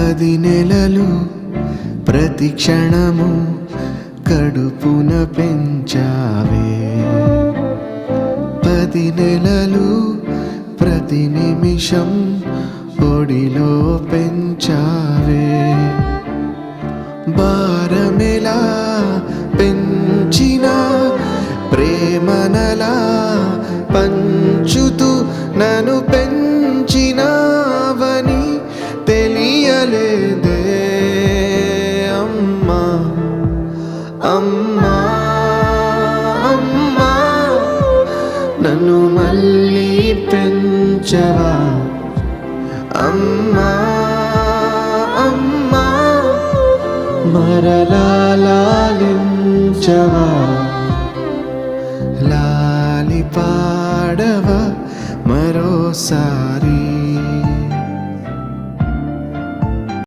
10 నెలలు ప్రతి క్షణము కడుపున పెంచావే. 10 నెలలు ప్రతి నిమిషం ఒడిలో పెంచావే. భారమెలా పెంచిన ప్రేమనలా పంచుతూ నన్ను పెంచినావని తెలియలేదే అమ్మా. అమ్మా అమ్మా నన్ను మళ్ళీ పెంచవా. అమ్మా అమ్మా మరలా లాలించవా. లాలి పాడవా మరోసారి.